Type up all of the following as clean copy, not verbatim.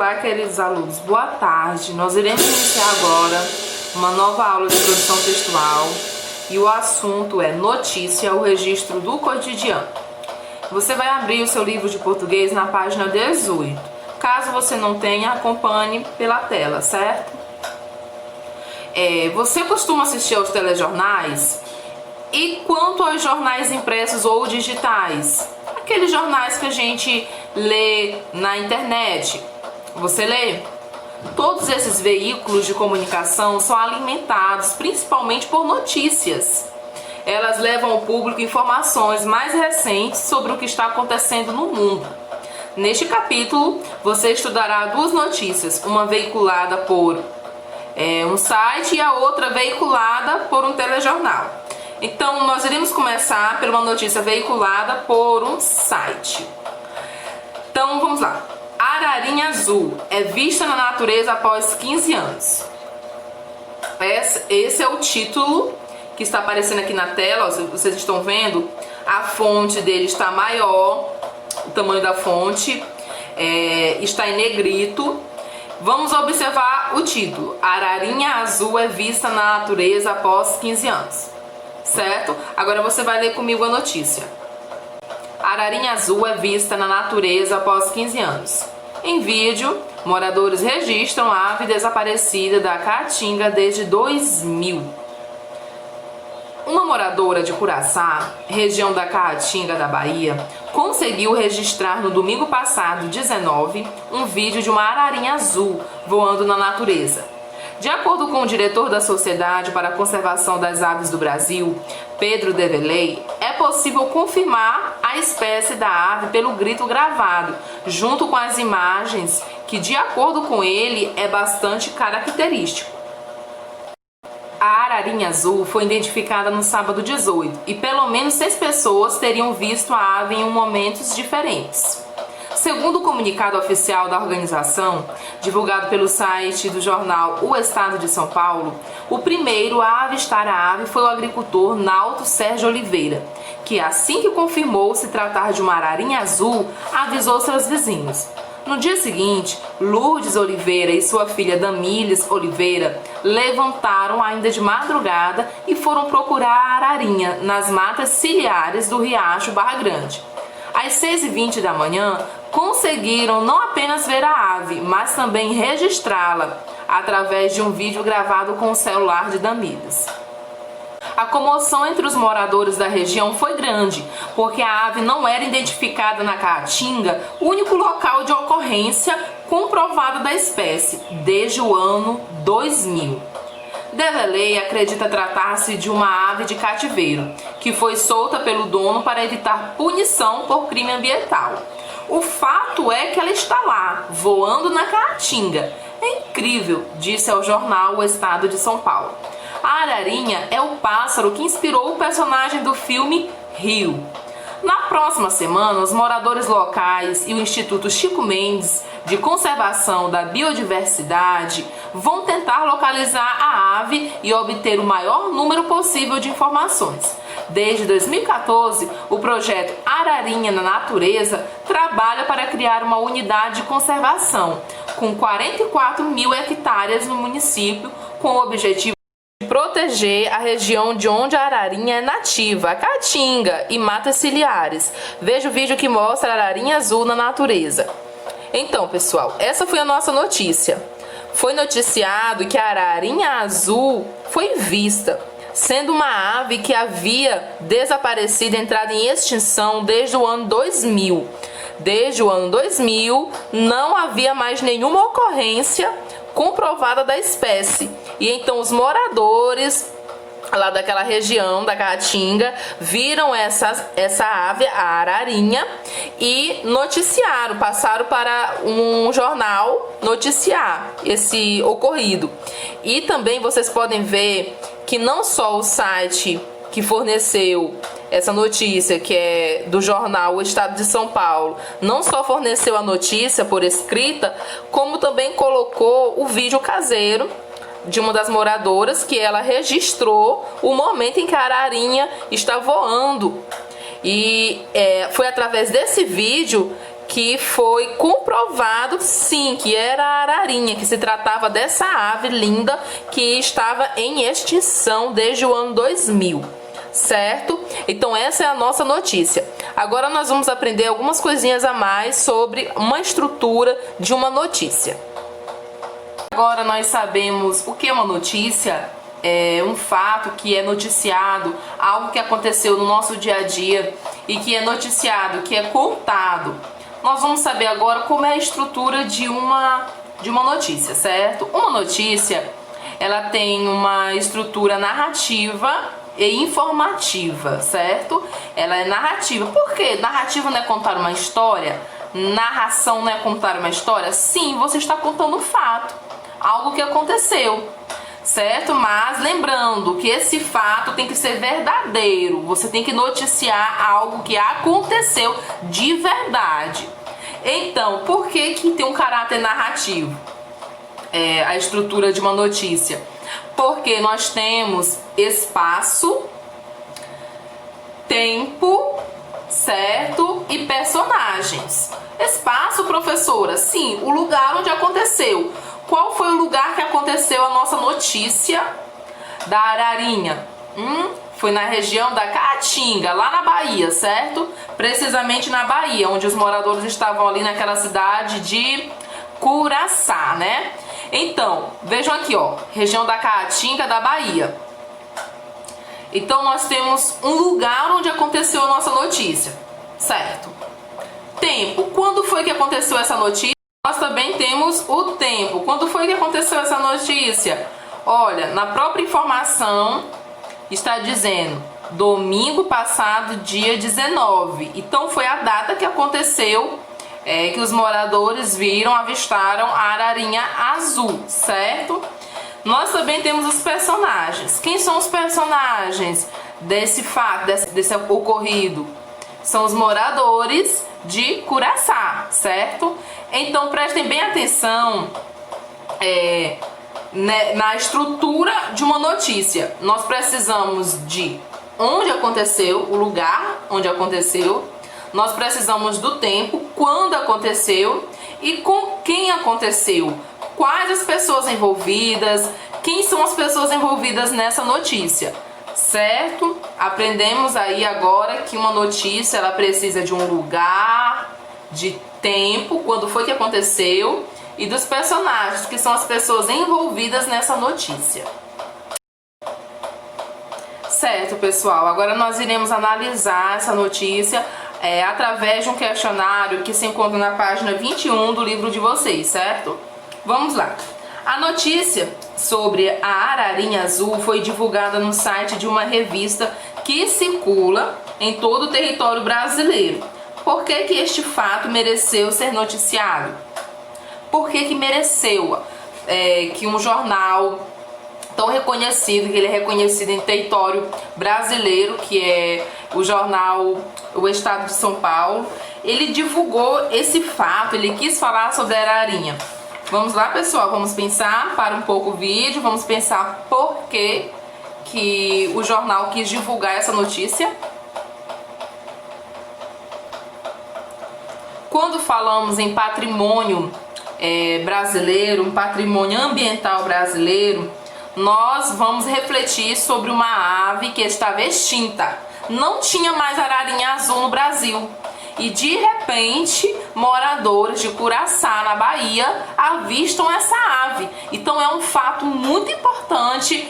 Olá, queridos alunos, boa tarde. Nós iremos iniciar agora uma nova aula de produção textual e o assunto é notícia, o registro do cotidiano. Você vai abrir o seu livro de português na página 18. Caso você não tenha, acompanhe pela tela, certo? Você costuma assistir aos telejornais? E quanto aos jornais impressos ou digitais? Aqueles jornais que a gente lê na internet. Você lê? Todos esses veículos de comunicação são alimentados principalmente por notícias. Elas levam ao público informações mais recentes sobre o que está acontecendo no mundo. Neste capítulo, você estudará duas notícias, uma veiculada por um site e a outra veiculada por um telejornal. Então, nós iremos começar por uma notícia veiculada por um site. Então, vamos lá. Ararinha azul é vista na natureza após 15 anos. Esse é o título que está aparecendo aqui na tela. Vocês estão vendo? A fonte dele está maior, o tamanho da fonte está em negrito. Vamos observar o título. Ararinha azul é vista na natureza após 15 anos. Certo? Agora você vai ler comigo a notícia. Ararinha azul é vista na natureza após 15 anos. Em vídeo, moradores registram a ave desaparecida da Caatinga desde 2000. Uma moradora de Curaçá, região da Caatinga da Bahia, conseguiu registrar no domingo passado, 19, um vídeo de uma ararinha azul voando na natureza. De acordo com o diretor da Sociedade para a Conservação das Aves do Brasil, Pedro Develey, é possível confirmar a espécie da ave pelo grito gravado, junto com as imagens, que de acordo com ele é bastante característico. A ararinha azul foi identificada no sábado 18 e pelo menos 6 pessoas teriam visto a ave em momentos diferentes. Segundo o comunicado oficial da organização, divulgado pelo site do jornal O Estado de São Paulo, o primeiro a avistar a ave foi o agricultor Nalto Sérgio Oliveira, que assim que confirmou se tratar de uma ararinha azul, avisou seus vizinhos. No dia seguinte, Lourdes Oliveira e sua filha Damílis Oliveira levantaram ainda de madrugada e foram procurar a ararinha nas matas ciliares do Riacho Barra Grande. Às 6h20 da manhã, conseguiram não apenas ver a ave, mas também registrá-la através de um vídeo gravado com o celular de Damílis. A comoção entre os moradores da região foi grande, porque a ave não era identificada na Caatinga, o único local de ocorrência comprovado da espécie, desde o ano 2000. Develey acredita tratar-se de uma ave de cativeiro, que foi solta pelo dono para evitar punição por crime ambiental. O fato é que ela está lá, voando na Caatinga. É incrível, disse ao jornal O Estado de São Paulo. A ararinha é o pássaro que inspirou o personagem do filme Rio. Na próxima semana, os moradores locais e o Instituto Chico Mendes de Conservação da Biodiversidade vão tentar localizar a ave e obter o maior número possível de informações. Desde 2014, o projeto Ararinha na Natureza trabalha para criar uma unidade de conservação com 44 mil hectares no município, com o objetivo de proteger a região de onde a ararinha é nativa, a Caatinga e matas ciliares. Veja o vídeo que mostra a ararinha azul na natureza. Então, pessoal, essa foi a nossa notícia. Foi noticiado que a ararinha azul foi vista, sendo uma ave que havia desaparecido, entrada em extinção desde o ano 2000. Desde o ano 2000, não havia mais nenhuma ocorrência comprovada da espécie. E então os moradores lá daquela região da Caatinga viram essa ave, a ararinha, e noticiaram, passaram para um jornal noticiar esse ocorrido. E também vocês podem ver que não só o site que forneceu essa notícia, que é do jornal O Estado de São Paulo, não só forneceu a notícia por escrita, como também colocou o vídeo caseiro de uma das moradoras, que ela registrou o momento em que a ararinha está voando. E foi através desse vídeo que foi comprovado sim que era a ararinha, que se tratava dessa ave linda que estava em extinção desde o ano 2000, certo? Então essa é a nossa notícia. Agora nós vamos aprender algumas coisinhas a mais sobre uma estrutura de uma notícia. Agora nós sabemos o que é uma notícia. É um fato que é noticiado, algo que aconteceu no nosso dia a dia e que é noticiado, que é contado. Nós vamos saber agora como é a estrutura de uma notícia, certo? Uma notícia, ela tem uma estrutura narrativa e informativa, certo? Ela é narrativa. Por quê? Narrativa não é contar uma história? Narração não é contar uma história? Sim, você está contando um fato, algo que aconteceu, certo? Mas lembrando que esse fato tem que ser verdadeiro. Você tem que noticiar algo que aconteceu de verdade. Então, por que que tem um caráter narrativo? A estrutura de uma notícia. Porque nós temos espaço, tempo, certo? E personagens. Espaço, professora? Sim, o lugar onde aconteceu. Qual foi o lugar que aconteceu a nossa notícia da ararinha? Foi na região da Caatinga, lá na Bahia, certo? Precisamente na Bahia, onde os moradores estavam ali naquela cidade de Curaçá, né? Então, vejam aqui, ó, região da Caatinga da Bahia. Então nós temos um lugar onde aconteceu a nossa notícia, certo? Tempo, quando foi que aconteceu essa notícia? Nós também temos o tempo. Quando foi que aconteceu essa notícia? Olha, na própria informação está dizendo domingo passado, dia 19. Então foi a data que aconteceu, que os moradores avistaram a ararinha azul, certo? Nós também temos os personagens. Quem são os personagens desse fato, desse ocorrido? São os moradores de Curaçá, certo? Então prestem bem atenção na estrutura de uma notícia. Nós precisamos de onde aconteceu, o lugar onde aconteceu. Nós precisamos do tempo, quando aconteceu e com quem aconteceu. Quais as pessoas envolvidas, quem são as pessoas envolvidas nessa notícia, certo? Aprendemos aí agora que uma notícia ela precisa de um lugar, de tempo, quando foi que aconteceu, e dos personagens, que são as pessoas envolvidas nessa notícia. Certo, pessoal? Agora nós iremos analisar essa notícia através de um questionário que se encontra na página 21 do livro de vocês, certo? Vamos lá. A notícia sobre a ararinha azul foi divulgada no site de uma revista que circula em todo o território brasileiro. Por que que este fato mereceu ser noticiado? Por que que mereceu que um jornal tão reconhecido, que ele é reconhecido em território brasileiro, que é o jornal O Estado de São Paulo, ele divulgou esse fato, ele quis falar sobre a ararinha? Vamos lá, pessoal, vamos pensar, para um pouco o vídeo, vamos pensar por que que o jornal quis divulgar essa notícia. Quando falamos em patrimônio brasileiro, um patrimônio ambiental brasileiro, nós vamos refletir sobre uma ave que estava extinta. Não tinha mais ararinha azul no Brasil. E de repente, moradores de Curaçá, na Bahia, avistam essa ave. Então é um fato muito importante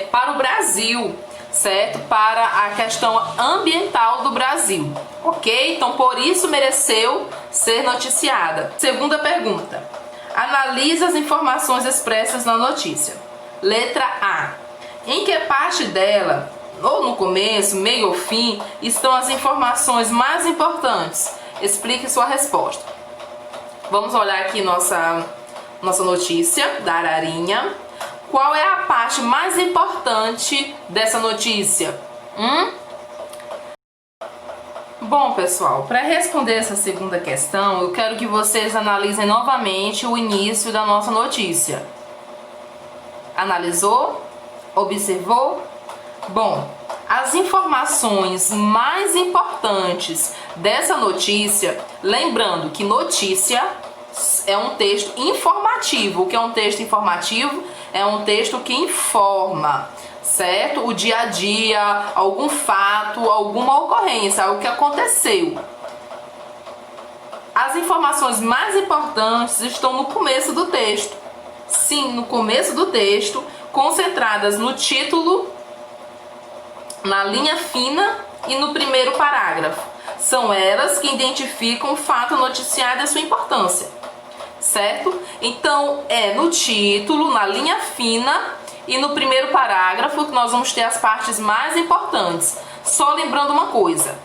para o Brasil, certo? Para a questão ambiental do Brasil, ok? Então por isso mereceu ser noticiada. Segunda pergunta. Analise as informações expressas na notícia. Letra A. Em que parte dela, ou no começo, meio ou fim, estão as informações mais importantes? Explique sua resposta. Vamos olhar aqui nossa notícia da ararinha. Qual é a parte mais importante dessa notícia? Bom, pessoal, para responder essa segunda questão, eu quero que vocês analisem novamente o início da nossa notícia. Analisou? Observou? Bom, As informações mais importantes dessa notícia, lembrando que notícia é um texto informativo. O que é um texto informativo? É um texto que informa, certo? O dia a dia, algum fato, alguma ocorrência, algo que aconteceu. As informações mais importantes estão no começo do texto. Sim, no começo do texto, concentradas no título, na linha fina e no primeiro parágrafo. São elas que identificam o fato noticiado e a sua importância, certo? Então, é no título, na linha fina e no primeiro parágrafo que nós vamos ter as partes mais importantes. Só lembrando uma coisa,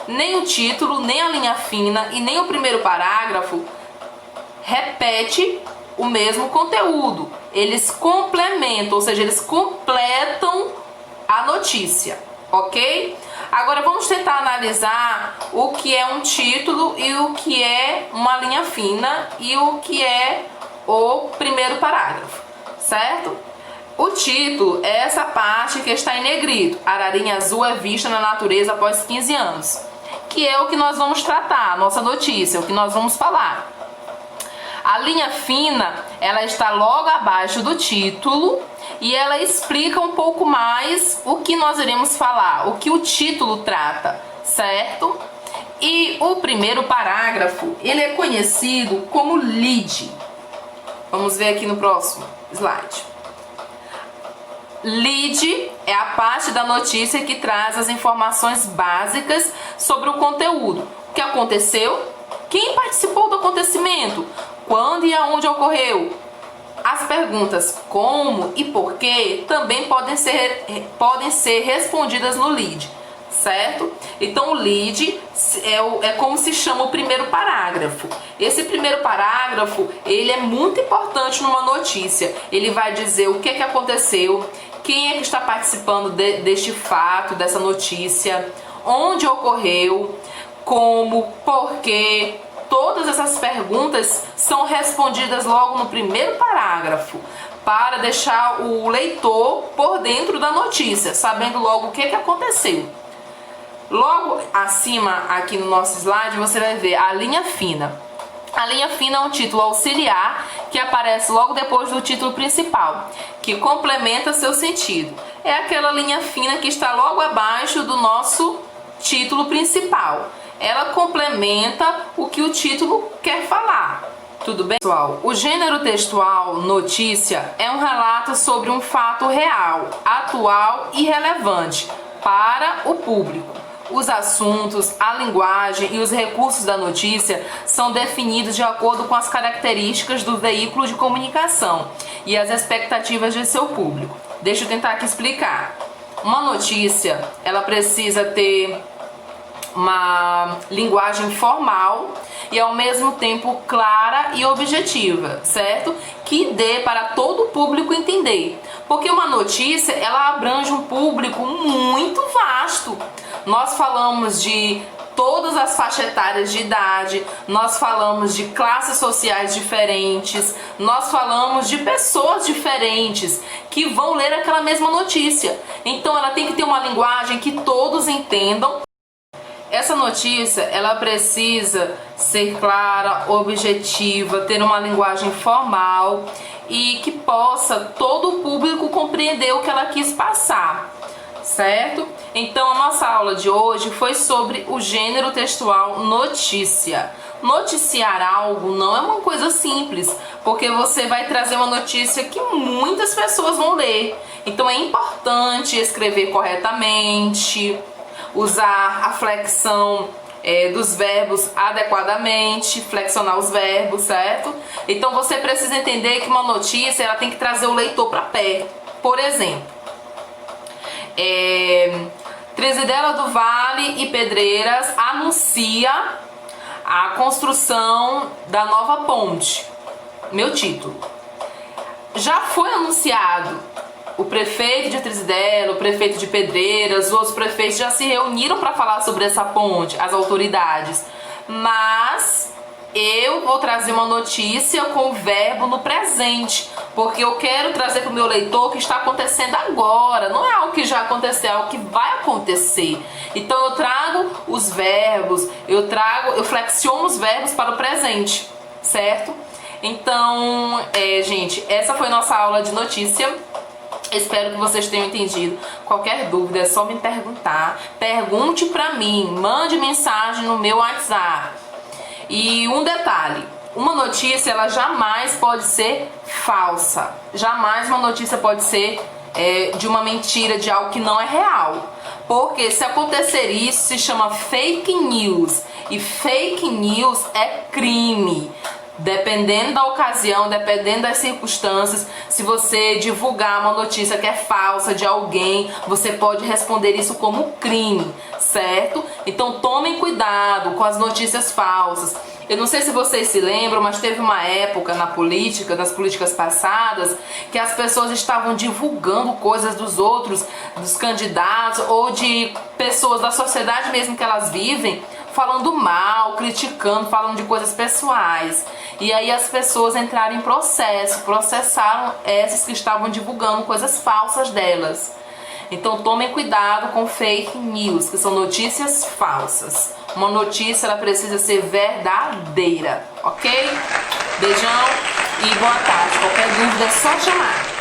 nem o título, nem a linha fina e nem o primeiro parágrafo repete o mesmo conteúdo. Eles complementam, ou seja, eles completam a notícia, ok? Agora vamos tentar analisar o que é um título e o que é uma linha fina e o que é o primeiro parágrafo, certo? O título é essa parte que está em negrito. Ararinha azul é vista na natureza após 15 anos, que é o que nós vamos tratar, a nossa notícia, o que nós vamos falar. A linha fina, ela está logo abaixo do título e ela explica um pouco mais o que nós iremos falar, o que o título trata, certo? E o primeiro parágrafo, ele é conhecido como lead. Vamos ver aqui no próximo slide. Lead é a parte da notícia que traz as informações básicas sobre o conteúdo. O que aconteceu? Quem participou do acontecimento? Quando e aonde ocorreu? As perguntas como e porquê também podem ser respondidas no lead, certo? Então o lead é como se chama o primeiro parágrafo. Esse primeiro parágrafo, ele é muito importante numa notícia. Ele vai dizer o que aconteceu, quem é que está participando deste fato, dessa notícia, onde ocorreu, como, porquê. Todas essas perguntas são respondidas logo no primeiro parágrafo, para deixar o leitor por dentro da notícia, sabendo logo o que aconteceu. Logo acima, aqui no nosso slide, você vai ver a linha fina. A linha fina é um título auxiliar que aparece logo depois do título principal, que complementa seu sentido. É aquela linha fina que está logo abaixo do nosso título principal. Ela complementa o que o título quer falar. Tudo bem, pessoal? O gênero textual notícia é um relato sobre um fato real, atual e relevante para o público. Os assuntos, a linguagem e os recursos da notícia são definidos de acordo com as características do veículo de comunicação e as expectativas de seu público. Deixa eu tentar aqui explicar. Uma notícia, ela precisa ter uma linguagem formal e ao mesmo tempo clara e objetiva, certo? Que dê para todo o público entender. Porque uma notícia, ela abrange um público muito vasto. Nós falamos de todas as faixas etárias de idade, nós falamos de classes sociais diferentes, nós falamos de pessoas diferentes que vão ler aquela mesma notícia. Então ela tem que ter uma linguagem que todos entendam. Essa notícia, ela precisa ser clara, objetiva, ter uma linguagem formal e que possa todo o público compreender o que ela quis passar, certo? Então a nossa aula de hoje foi sobre o gênero textual notícia. Noticiar algo não é uma coisa simples, porque você vai trazer uma notícia que muitas pessoas vão ler. Então é importante escrever corretamente, usar a flexão dos verbos adequadamente, flexionar os verbos, certo? Então você precisa entender que uma notícia, ela tem que trazer o leitor para perto. Por exemplo, Trizidela do Vale e Pedreiras anuncia a construção da nova ponte. Meu título. Já foi anunciado. O prefeito de Trizidela, o prefeito de Pedreiras, os outros prefeitos já se reuniram para falar sobre essa ponte, as autoridades. Mas eu vou trazer uma notícia com o verbo no presente, porque eu quero trazer para o meu leitor o que está acontecendo agora, não é algo que já aconteceu, é algo que vai acontecer. Então eu trago os verbos, eu flexiono os verbos para o presente, certo? Então, gente, essa foi nossa aula de notícia. Espero que vocês tenham entendido. Qualquer dúvida é só me perguntar. Pergunte pra mim, mande mensagem no meu WhatsApp. E um detalhe, uma notícia ela jamais pode ser falsa. Jamais uma notícia pode ser de uma mentira, de algo que não é real. Porque se acontecer isso, se chama fake news. E fake news é crime. Dependendo da ocasião, dependendo das circunstâncias, se você divulgar uma notícia que é falsa de alguém, você pode responder isso como crime, certo? Então tomem cuidado com as notícias falsas. Eu não sei se vocês se lembram, mas teve uma época na política, nas políticas passadas, que as pessoas estavam divulgando coisas dos outros, dos candidatos ou de pessoas da sociedade mesmo que elas vivem, falando mal, criticando, falando de coisas pessoais. E aí as pessoas entraram em processo, processaram essas que estavam divulgando coisas falsas delas. Então tomem cuidado com fake news, que são notícias falsas. Uma notícia ela precisa ser verdadeira, ok? Beijão e boa tarde. Qualquer dúvida é só chamar.